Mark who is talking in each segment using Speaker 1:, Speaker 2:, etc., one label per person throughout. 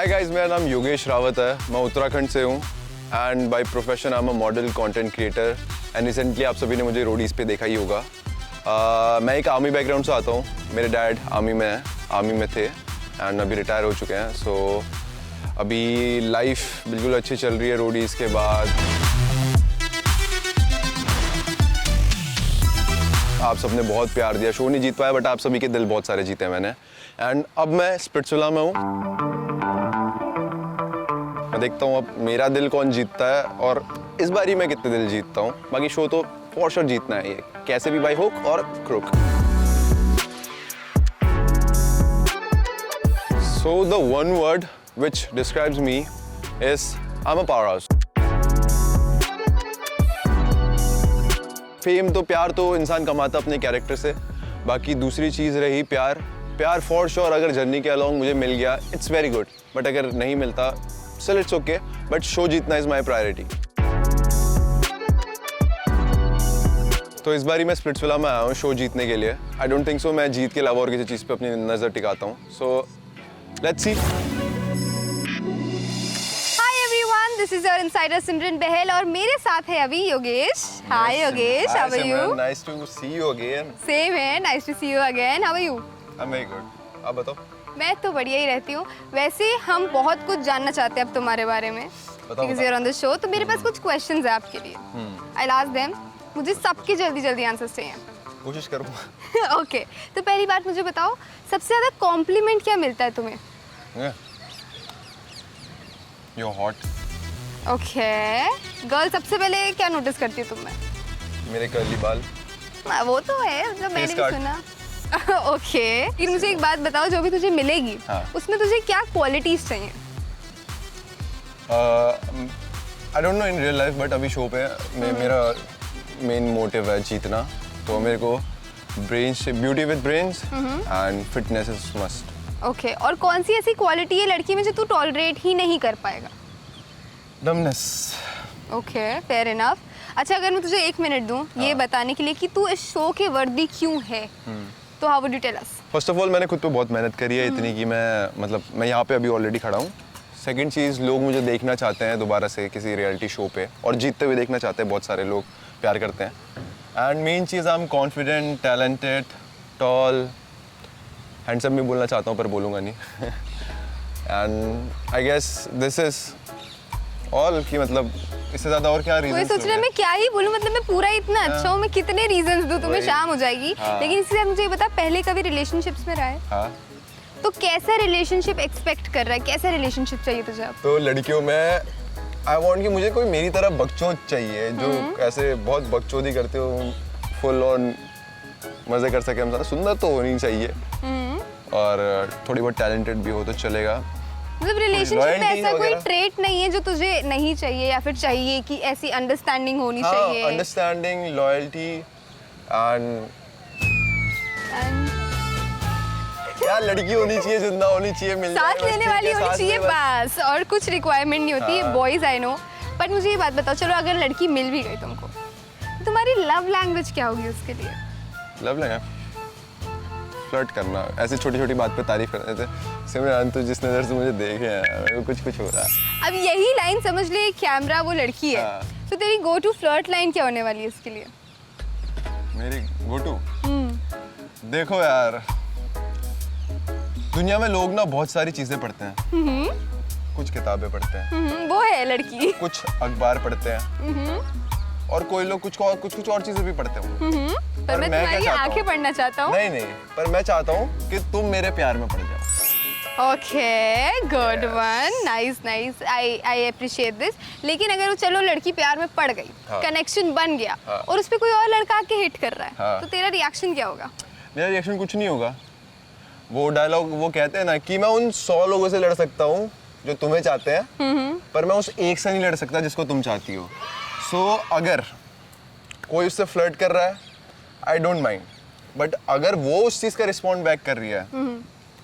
Speaker 1: Guys, मेरा नाम योगेश रावत है। मैं उत्तराखंड से हूँ and by profession I am a model, content creator and recently आप सभी ने मुझे रोडीज़ पे देखा ही होगा। मैं एक आर्मी बैकग्राउंड से आता हूँ। मेरे डैड आर्मी में थे एंड अभी रिटायर हो चुके हैं। सो अभी लाइफ बिल्कुल अच्छी चल रही है रोडीज़ के बाद। आप सबने बहुत प्यार दिया। शो नहीं जीत पाया बट आप सभी के दिल बहुत सारे जीते मैंने। एंड अब मैं स्पिट्सविला में हूँ। मैं देखता हूँ अब मेरा दिल कौन जीतता है और इस बारी मैं कितने दिल जीतता हूँ। बाकी शो तो फॉर श्योर जीतना है ये, कैसे भी, बाय हुक और crook. So the one word which describes me is I'm a powerhouse. Fame तो, प्यार तो इंसान कमाता अपने कैरेक्टर से। बाकी दूसरी चीज़ रही प्यार फॉर श्योर अगर जर्नी के अलॉन्ग मुझे मिल गया इट्स वेरी गुड, बट अगर नहीं मिलता still it's okay, but show जीतना इज माई प्रायोरिटी। तो इस बारी मैं स्पिट्सविला में आया हूँ शो जीतने के लिए। आई डोंट थिंक सो मैं जीत के अलावा और किसी चीज़ पे अपनी नज़र टिकाता हूँ। So let's see.
Speaker 2: This is your insider Simran Bahel और मेरे साथ है अभी Yogesh. Hi Yogesh, how are you?
Speaker 1: Nice to see you again.
Speaker 2: Same है, nice to see you again. How are you?
Speaker 1: I'm very good. आप बताओ।
Speaker 2: मैं तो बढ़िया ही रहती हूँ। वैसे हम बहुत कुछ जानना चाहते हैं अब तुम्हारे बारे में। Because you're on the show, तो मेरे पास कुछ questions है आपके लिए। I'll ask them. मुझे सबके जल्दी आंसर्स चाहिए।
Speaker 1: कोशिश करूँगा।
Speaker 2: Okay. तो पहली बात मुझे बताओ, सबसे ज़्यादा कॉम्प्लीमेंट क्या मिलता है तुम्हें?
Speaker 1: You're hot.
Speaker 2: ओके। गर्ल सबसे पहले क्या नोटिस करती है तुम में?
Speaker 1: मेरे कर्ली बाल।
Speaker 2: वो तो है, मतलब मैंने भी सुना। ओके। फिर मुझे एक बात बताओ, जो भी तुझे मिलेगी उसमें तुझे क्या क्वालिटीज चाहिए?
Speaker 1: I don't know in real life but अभी शो पे मेरा मेन मोटिव है जीतना। तो मेरे को beauty with brains and fitness is must.
Speaker 2: Okay. और कौन सी ऐसी क्वालिटी है लड़की में जो तू टॉलरेट ही नहीं कर पाएगा?
Speaker 1: डमनेस।
Speaker 2: Okay, fair enough. अच्छा, अगर मैं तुझे 1 मिनट दूं ये बताने के लिए कि तू इस शो के वर्दी क्यों है, तो how would you tell us?
Speaker 1: First of all मैंने खुद पे बहुत मेहनत करी है इतनी कि मैं यहाँ पे अभी ऑलरेडी खड़ा हूँ। सेकंड चीज़, लोग मुझे देखना चाहते हैं दोबारा से किसी रियलिटी शो पे और जीतते हुए देखना चाहते हैं। बहुत सारे लोग प्यार करते हैं। एंड मेन चीज़, I am confident, talented, tall, handsome भी बोलना चाहता हूँ पर बोलूँगा नहीं। And I guess this is all कि मतलब इससे ज़्यादा और क्या रीज़न?
Speaker 2: मैं सोच रहा मैं क्या ही बोलूं, मतलब मैं पूरा इतना अच्छा हूँ, मैं कितने रीजंस दूं तुम्हें, शाम हो जाएगी। लेकिन इसके साथ मुझे ये बता, पहले कभी रिलेशनशिप्स में रहा है? तो कैसा रिलेशनशिप एक्सपेक्ट कर रहा है, कैसा रिलेशनशिप चाहिए तुझे अब?
Speaker 1: तो लड़कियों में आई वांट कि मुझे कोई मेरी तरह बकचोद चाहिए, जो ऐसे बहुत बकचोदी करते हो, फुल ऑन मजे कर सके हम साथ। सुंदर तो होनी चाहिए और थोड़ी बहुत टैलेंटेड भी हो तो चलेगा।
Speaker 2: मतलब रिलेशनशिप में ऐसा कोई ट्रेट नहीं है जो तुझे नहीं चाहिए या फिर चाहिए कि ऐसी अंडरस्टैंडिंग होनी चाहिए?
Speaker 1: अंडरस्टैंडिंग, लॉयल्टी एंड यार लड़की होनी चाहिए, जिंदा होनी चाहिए, मिल जाए,
Speaker 2: साथ लेने वाली होनी चाहिए बस, और कुछ रिक्वायरमेंट नहीं होती है। बॉयज आई नो, बट मुझे ये बात बताओ, चलो अगर लड़की मिल भी गई तुमको, तुम्हारी लव लैंग्वेज क्या होगी उसके लिए?
Speaker 1: लव लैंग्वेज फ्लर्ट करना, ऐसे छोटी छोटी बात पे तारीफ करते थे। सिमरन तू जिस नज़र से मुझे देखे हैं कुछ हो रहा है।
Speaker 2: अब यही लाइन समझ ले, कैमरा वो लड़की है, तो तेरी गो टू फ्लर्ट लाइन क्या होने वाली है उसके लिए?
Speaker 1: मेरी गो टू, देखो यार, दुनिया में लोग ना बहुत सारी चीजें पढ़ते हैं। कुछ किताबें पढ़ते हैं,
Speaker 2: वो है लड़की।
Speaker 1: कुछ अखबार पढ़ते हैं और कोई लोग कुछ और चीजें भी पढ़ते हैं।
Speaker 2: पर मैं तुम्हारी आंखें पढ़ना चाहता हूँ।
Speaker 1: नहीं, पर मैं चाहता हूँ कि तुम मेरे प्यार में पड़ जाओ।
Speaker 2: Okay, good one, nice, I appreciate this. लेकिन अगर वो चलो लड़की प्यार में पड़ गई, कनेक्शन बन गया और उस पे कोई और लड़का आके हिट कर रहा है, तो तेरा रिएक्शन क्या होगा?
Speaker 1: मेरा रिएक्शन कुछ नहीं होगा। वो डायलॉग वो कहते हैं ना कि मैं उन 100 लोगों से लड़ सकता हूँ जो तुम्हें चाहते हैं, पर मैं उस एक से नहीं लड़ सकता जिसको तुम चाहती हो। सो अगर कोई उससे फ्लर्ट कर रहा है, आई डोंट माइंड, बट अगर वो उस चीज़ का रिस्पॉन्ड बैक कर रही है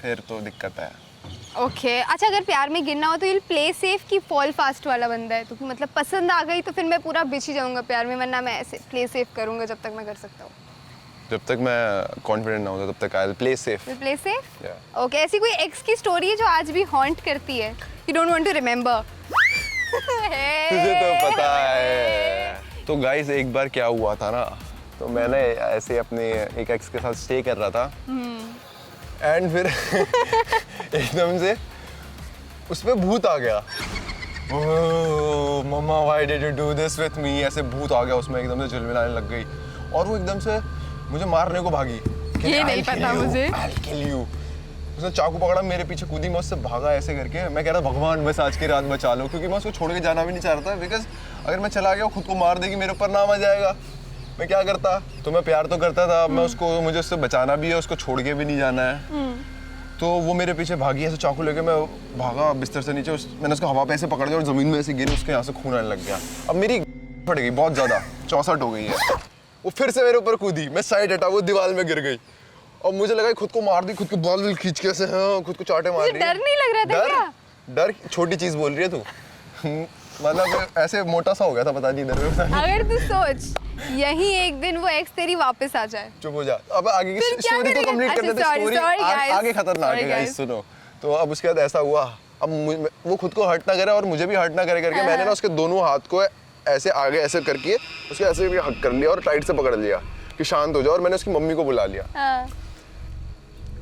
Speaker 1: फिर तो दिक्कत है।
Speaker 2: ओके। अच्छा, अगर प्यार में गिरना हो तो ये प्ले सेफ की फॉल फास्ट वाला बंदा है? तो मतलब पसंद आ गई तो फिर मैं पूरा बिछ ही जाऊंगा प्यार में, वरना मैं ऐसे प्ले सेफ करूंगा जब तक मैं कर सकता हूँ।
Speaker 1: जब तक मैं कॉन्फिडेंट ना होता तब तक I will play safe.
Speaker 2: Play safe?
Speaker 1: Yeah.
Speaker 2: Okay, ऐसी कोई एक्स की स्टोरी है जो आज भी हॉन्ट करती है? You don't want to remember?
Speaker 1: तुझे तो पता है। तो गाइस एक बार क्या हुआ था ना, तो मैंने ऐसे अपने एक एक्स के साथ स्टे कर रहा था एंड फिर एकदम से उस पे भूत आ गया। Mamma why did you do this with me, ऐसे भूत आ गया उसमें, एकदम से झिलमिलाने लग गई और वो एकदम से मुझे मारने को भागी।
Speaker 2: ये नहीं पता मुझे।
Speaker 1: I'll kill you। उसने चाकू पकड़ा, मेरे पीछे कूदी, मैं उससे भागा ऐसे करके। मैं कह रहा भगवान बस आज की रात बचा लो, क्योंकि मैं उसको छोड़ के जाना भी नहीं चाह रहा था, बिकॉज अगर मैं चला गया खुद को मार देगी, मेरे ऊपर नाम आ जाएगा। मैं क्या करता? तो मैं प्यार तो करता था, मैं उसको, मुझे उससे बचाना भी है, उसको छोड़ के भी नहीं जाना है। तो वो मेरे पीछे भागी ऐसे चाकू लेके, मैं भागा बिस्तर से नीचे, मैंने उसको हवा पे ऐसे पकड़ लिया और जमीन में ऐसे गिरी, उसके यहाँ से खून आने लग गया। अब मेरी फट गई बहुत ज्यादा, 64 हो गई है। वो फिर से मेरे ऊपर कूदी, मैं साइड हटा, वो दीवार में गिर गई और मुझे लगा खुद को मार दी, खुद के बाल खींच के ऐसे, हाँ, खुद को चाटे मार रही है।
Speaker 2: डर नहीं लग रहा था क्या?
Speaker 1: डर छोटी चीज बोल रही है तू। मतलब ऐसे मोटा सा हो गया था, पता नहीं इधर में।
Speaker 2: अगर तू सोच यही एक दिन वो एक्स तेरी वापस आ जाए,
Speaker 1: चुप हो जा। अब आगे की
Speaker 2: फिर क्या
Speaker 1: स्टोरी तो
Speaker 2: करेगा?
Speaker 1: कंप्लीट कर
Speaker 2: अच्छा,
Speaker 1: देते।
Speaker 2: sorry,
Speaker 1: story
Speaker 2: guys.
Speaker 1: आगे खतरनाक है
Speaker 2: Sorry,
Speaker 1: गाइस,
Speaker 2: guys.
Speaker 1: सुनो। तो अब उसके बाद ऐसा हुआ, अब वो खुद को हर्ट ना करे और मुझे भी हर्ट ना करे करके मैंने ना उसके दोनों हाथ को ऐसे आगे ऐसे करके उसके ऐसे भी हक कर लिया और टाइट से पकड़ लिया कि शांत हो जाओ, और मैंने उसकी मम्मी को बुला लिया।
Speaker 2: हाँ।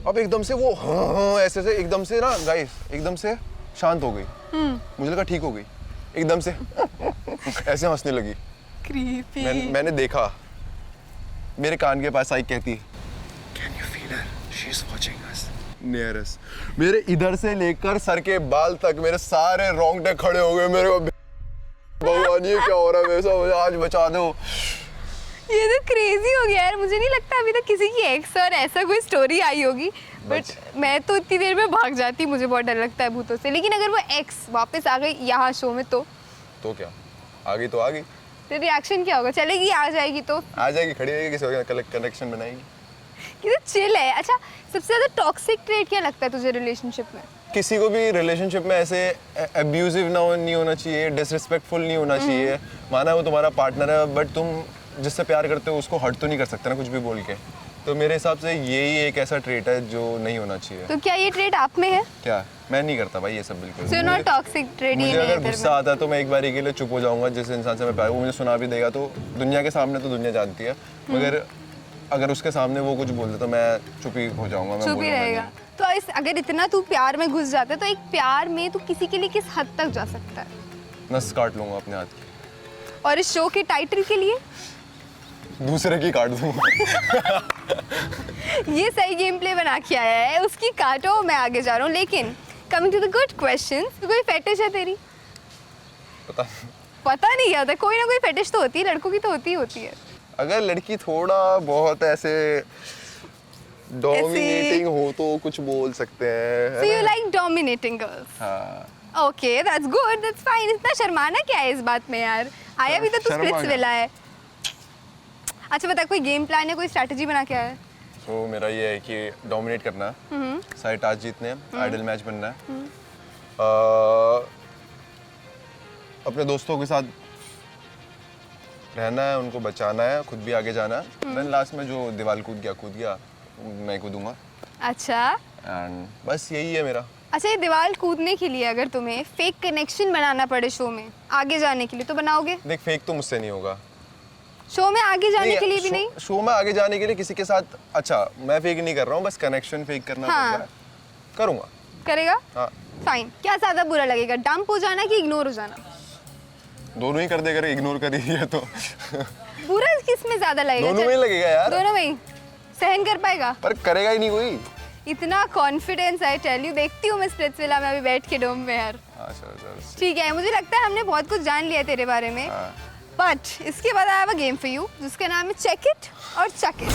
Speaker 1: अब एकदम से वो हाँ ऐसे से एकदम से ना गाइस एकदम से शांत हो गई। मुझे लगा ठीक हो गई, एकदम से ऐसे हंसने लगी।
Speaker 2: Creepy.
Speaker 1: मैंने देखा, मेरे कान के पास आई, कहती Can you feel her? She's watching us. Near us. मेरे इधर से लेकर सर के बाल तक मेरे सारे रोंगटे खड़े हो गए। मेरे को भगवान ये क्या हो रहा है मेरे साथ, मुझे आज बचा दो।
Speaker 2: ये तो क्रेजी हो गया यार, मुझे नहीं लगता अभी तक किसी की एक्स और ऐसा कोई स्टोरी आई होगी, बट मैं तो इतनी देर में भाग जाती, मुझे बहुत डर लगता है भूतों से। लेकिन अगर वो एक्स वापस आ गई यहाँ शो में तो
Speaker 1: क्या आ गई तो आ गई,
Speaker 2: तो रिएक्शन क्या होगा? चलेगी, आ जाएगी तो
Speaker 1: आ जाएगी, खड़ी रहेगी, किसी और कनेक्शन बनाएगी।
Speaker 2: कितना चिल है। अच्छा, सबसे ज्यादा टॉक्सिक ट्रेट क्या लगता है तुझे रिलेशनशिप में?
Speaker 1: किसी को भी रिलेशनशिप में ऐसे अब्यूजिव नहीं होना चाहिए, डिसरिस्पेक्टफुल नहीं होना चाहिए। माना वो तुम्हारा पार्टनर है, बट तुम जिससे प्यार करते हो उसको हर्ट तो नहीं कर सकते ना कुछ भी बोल के। तो मेरे हिसाब से यही एक ऐसा ट्रेट है जो नहीं होना चाहिए।
Speaker 2: तो क्या ये ट्रेट आप में है?
Speaker 1: क्या? मैं नहीं करता भाई ये सब बिल्कुल।
Speaker 2: So not toxic trait
Speaker 1: मुझे
Speaker 2: ये नहीं है
Speaker 1: अगर
Speaker 2: तेरे
Speaker 1: गुस्सा आता है तो मैं एक बारी के लिए चुप हो जाऊंगा। जिस इंसान से मैं प्यार, वो मुझे सुना भी देगा तो दुनिया के सामने तो दुनिया जानती है, मगर अगर उसके सामने वो कुछ बोल दे तो मैं चुप ही हो जाऊंगा, मैं
Speaker 2: चुप ही रहेगा। तो अगर इतना तू प्यार में घुस जाता है तो एक प्यार में तू किसी के लिए किस हद तक जा सकता है?
Speaker 1: नस काट लूंगा अपने हाथ की।
Speaker 2: और इस शो के टाइटल के लिए
Speaker 1: दूसरे की काट दूंगा।
Speaker 2: ये सही गेम प्ले बना के आया है, उसकी काटो, मैं आगे जा रहा हूँ। लेकिन coming to the good question, तो कोई फेटिश है तेरी? पता नहीं क्या होता है, कोई ना कोई फेटिश तो होती है, लड़कों की तो होती ही होती है।
Speaker 1: अगर लड़की थोड़ा बहुत ऐसे डोमिनेटिंग हो तो कुछ बोल सकते हैं।
Speaker 2: So you like dominating girls?
Speaker 1: हाँ।
Speaker 2: Okay, that's good, that's fine. इतना शर्माना क्या है इस बात में यार? आया भी तो तू
Speaker 1: शर्मा
Speaker 2: स्प्लिट्स
Speaker 1: गया।
Speaker 2: विला है। अच्छा बता, कोई गेम प्लान है, कोई स्ट्रैटेजी बना के आया है?
Speaker 1: तो मेरा ये है कि डोमिनेट करना है, सारे टास्क जीतने हैं, आइडल मैच बनना है, अपने दोस्तों के साथ रहना है, उनको बचाना है, खुद भी आगे जाना है। देन लास्ट में जो दीवार कूद गया मैं कूदूंगा।
Speaker 2: अच्छा,
Speaker 1: एंड बस यही है मेरा।
Speaker 2: अच्छा, ये दीवार कूदने के लिए अगर तुम्हें फेक कनेक्शन बनाना पड़े शो में आगे जाने के लिए तो बनाओगे?
Speaker 1: देख, फेक तो मुझसे नहीं होगा।
Speaker 2: शो में आगे जाने के लिए भी नहीं?
Speaker 1: शो में आगे जाने के लिए किसी के साथ, अच्छा मैं फेक नहीं कर रहा हूँ, बस कनेक्शन फेक करना
Speaker 2: हाँ।
Speaker 1: पड़ता है, करूँगा।
Speaker 2: करेगा?
Speaker 1: हाँ।
Speaker 2: फाइन। क्या ज्यादा बुरा लगेगा, डंप हो जाना कि इग्नोर हो जाना?
Speaker 1: दोनों ही कर दे, अगर इग्नोर कर ही दिया तो।
Speaker 2: बुरा किस में ज्यादा लगेगा?
Speaker 1: दोनों में ही लगेगा यार।
Speaker 2: दोनों में ही सहन कर पाएगा?
Speaker 1: पर करेगा ही नहीं कोई।
Speaker 2: इतना कॉन्फिडेंस, आई टेल यू। देखती हूँ मैं स्प्लिट्सविला में अभी बैठ के डोम में यार। ठीक है, मुझे लगता है हमने बहुत कुछ जान लिया तेरे बारे में, बट इसके बाद I have a game for you जिसका नाम है check it or chuck it.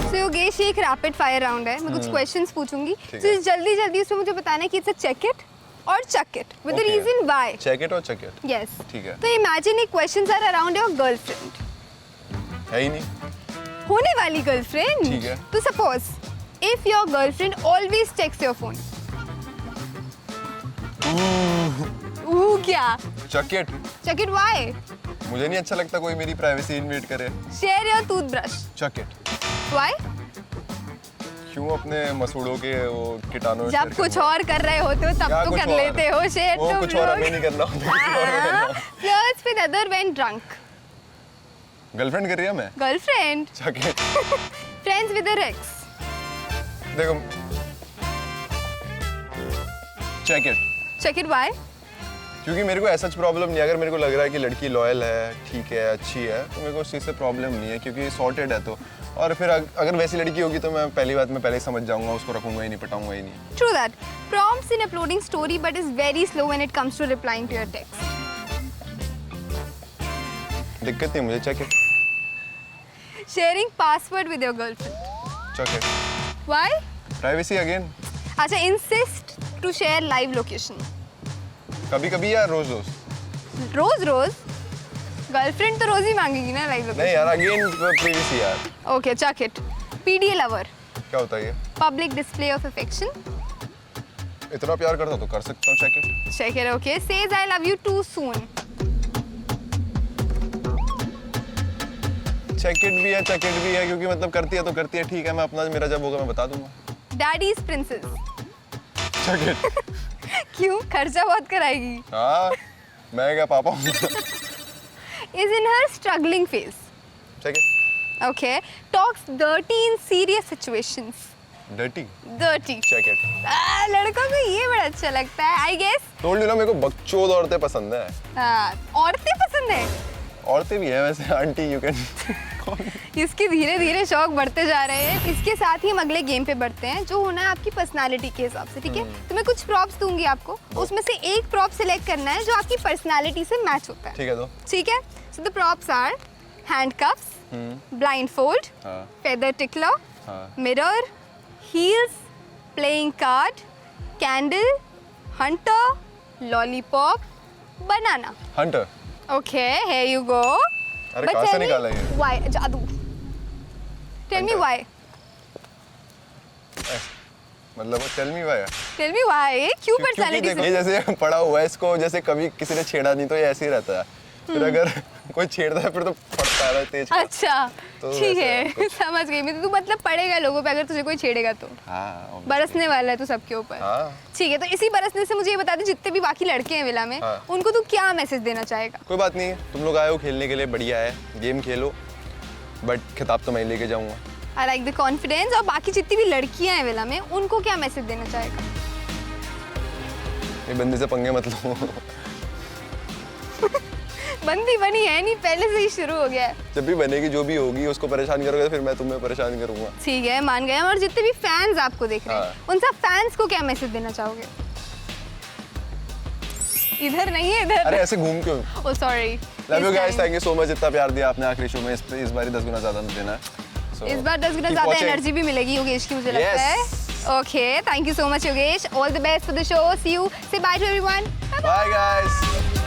Speaker 2: सो योगेश, ये एक रैपिड फायर राउंड है, मैं कुछ क्वेश्चंस पूछूंगी, तो जल्दी जल्दी उसमें मुझे बताना है कि it's a check it or chuck it with the reason why.
Speaker 1: Check it or chuck it.
Speaker 2: Yes,
Speaker 1: ठीक है।
Speaker 2: तो इमेजिन ये questions are around your girlfriend,
Speaker 1: है ही नहीं,
Speaker 2: होने वाली गर्लफ्रेंड।
Speaker 1: ठीक है।
Speaker 2: तो suppose if your girlfriend always checks your phone, क्या?
Speaker 1: Chuck it.
Speaker 2: Check it why?
Speaker 1: मुझे नहीं अच्छा लगता कोई मेरी प्राइवेसी इन्वेट करे।
Speaker 2: Share your toothbrush.
Speaker 1: Chuck it.
Speaker 2: Why?
Speaker 1: क्यों अपने मसूड़ों के वो कीटाणु
Speaker 2: जब कुछ और कर रहे होते हो तब
Speaker 1: क्या
Speaker 2: तो
Speaker 1: कुछ
Speaker 2: कर
Speaker 1: और?
Speaker 2: लेते हो शेयर
Speaker 1: वो
Speaker 2: तुम
Speaker 1: कुछ और हमें नहीं करना होता।
Speaker 2: Flirts with other when drunk.
Speaker 1: Girlfriend कर रही है मैं?
Speaker 2: Girlfriend.
Speaker 1: Chuck it.
Speaker 2: Friends with their ex.
Speaker 1: देखो check it.
Speaker 2: Check it why?
Speaker 1: क्योंकि मेरे को ऐसा प्रॉब्लम नहीं है। अगर मेरे को लग रहा है कि लड़की लॉयल है, ठीक है, अच्छी है, तो मेरे को उस चीज़ से प्रॉब्लम नहीं है क्योंकि सॉर्टेड है। तो और फिर अगर वैसी लड़की होगी तो मैं पहली बात में पहले ही समझ जाऊंगा, उसको रखूंगा ही नहीं, पटाऊंगा ही नहीं।
Speaker 2: True that. Prompts in uploading story but is very slow when it comes to replying to your text.
Speaker 1: दिक्कत नहीं मुझे। Check it.
Speaker 2: Sharing password with your girlfriend.
Speaker 1: Check it.
Speaker 2: Why?
Speaker 1: Privacy again.
Speaker 2: अच्छा, insist to share live location.
Speaker 1: कभी कभी या रोज रोज?
Speaker 2: रोज रोज? Girlfriend तो रोज ही मांगेगी ना live location.
Speaker 1: नहीं यार, अगेन प्राइवेसी यार।
Speaker 2: Okay, check it. PDA lover.
Speaker 1: क्या होता है ये?
Speaker 2: Public display of affection.
Speaker 1: इतना प्यार करता तो कर सकता हूँ। Check it.
Speaker 2: Check it. Okay, says I love you too soon.
Speaker 1: Check it भी है, चेक इट भी है, क्योंकि मतलब करती है तो करती है, ठीक है, मैं अपना मेरा जब होगा मैं बता दूंगा।
Speaker 2: Daddy's princess.
Speaker 1: Check it.
Speaker 2: क्यों? खर्चा बहुत कराएगी।
Speaker 1: हाँ, मैं क्या पापा हूँ।
Speaker 2: Is in her struggling phase.
Speaker 1: Check it.
Speaker 2: Okay. Talks dirty in serious situations.
Speaker 1: Dirty.
Speaker 2: Dirty.
Speaker 1: Check it.
Speaker 2: लड़कों को ये बड़ा अच्छा लगता है, I guess.
Speaker 1: टोल्ड यू ना, मेरे को बकचोद औरतें पसंद है।
Speaker 2: औरतें पसंद है।
Speaker 1: औरतें भी हैं वैसे, आंटी यू कैन।
Speaker 2: इसके धीरे धीरे शौक बढ़ते जा रहे हैं। इसके साथ ही हम अगले गेम पे बढ़ते हैं, जो होना है आपकी पर्सनालिटी के हिसाब से, ठीक है? तो मैं कुछ प्रॉप्स दूंगी आपको, उसमें से एक प्रॉप सिलेक्ट करना है जो आपकी पर्सनालिटी से मैच होता है।
Speaker 1: ठीक है, तो
Speaker 2: ठीक है? So the props are handcuffs, blindfold,
Speaker 1: हाँ।
Speaker 2: फेदर टिकलर,
Speaker 1: हाँ।
Speaker 2: Mirror, heels, playing card, candle, hunter, lollipop, banana.
Speaker 1: Hunter.
Speaker 2: Okay, here you go.
Speaker 1: अरे
Speaker 2: But
Speaker 1: कहाँ से
Speaker 2: tell me
Speaker 1: निकाला ये?
Speaker 2: Why? जादू. Tell me
Speaker 1: Hunter.
Speaker 2: why.
Speaker 1: मतलब tell me why.
Speaker 2: Tell me why. क्यों
Speaker 1: क्योंकि
Speaker 2: पर्सनालिटी
Speaker 1: देखो,
Speaker 2: से?
Speaker 1: ये जैसे पड़ा हुआ है, इसको जैसे कभी किसी ने छेड़ा नहीं तो ये ऐसे ही रहता है। फिर अगर कोई छेड़ता है फिर तो फटता है तेज का।
Speaker 2: अच्छा,
Speaker 1: तो
Speaker 2: ठीक
Speaker 1: वैसे
Speaker 2: है, समझ गई मैं। तो तू मतलब पड़ेगा लोगों पे अगर तुझे कोई छेड़ेगा तो।
Speaker 1: हाँ,
Speaker 2: बरसने वाला है तू सबके ऊपर।
Speaker 1: हाँ।
Speaker 2: ठीक है, तो इसी बरसने से मुझे ये बता दे, जितने भी बाकी लड़के हैं विला में,
Speaker 1: हाँ।
Speaker 2: उनको तू क्या मैसेज देना चाहेगा?
Speaker 1: कोई बात नहीं, तुम लोग आए हो खेलने के लिए, बढ़िया है, गेम खेलो, बट खिताब तो मैं लेके जाऊंगा।
Speaker 2: I like the confidence. और बाकी जितनी भी लड़कियां हैं विला में, उनको क्या मैसेज देना चाहेगा?
Speaker 1: ये बंदी से पंगे मत लो।
Speaker 2: बंदी बनी है नहीं, पहले से ही शुरू हो गया है।
Speaker 1: जब भी बनेगी, जो भी होगी, उसको परेशान करोगे फिर मैं तुम्हें परेशान करूंगा।
Speaker 2: ठीक है, मान गए हम। और जितने भी फैंस आपको देख रहे हैं,
Speaker 1: हाँ।
Speaker 2: उन सब फैंस को क्या मैसेज देना चाहोगे? इधर नहीं है, इधर।
Speaker 1: अरे ऐसे घूम क्यों?
Speaker 2: Oh sorry.
Speaker 1: Love you guys, thank you so much, इतना प्यार दिया आपने आखिरी शो में। इस बार 10 गुना ज्यादा देना है। So,
Speaker 2: इस बार 10 गुना
Speaker 1: keep
Speaker 2: ज्यादा
Speaker 1: watching.
Speaker 2: एनर्जी भी मिलेगी योगेश की, मुझे लगता है।
Speaker 1: Yes.
Speaker 2: Okay, thank you so much Yogesh. All the best for the show. See you. Say bye to everyone.
Speaker 1: Bye guys.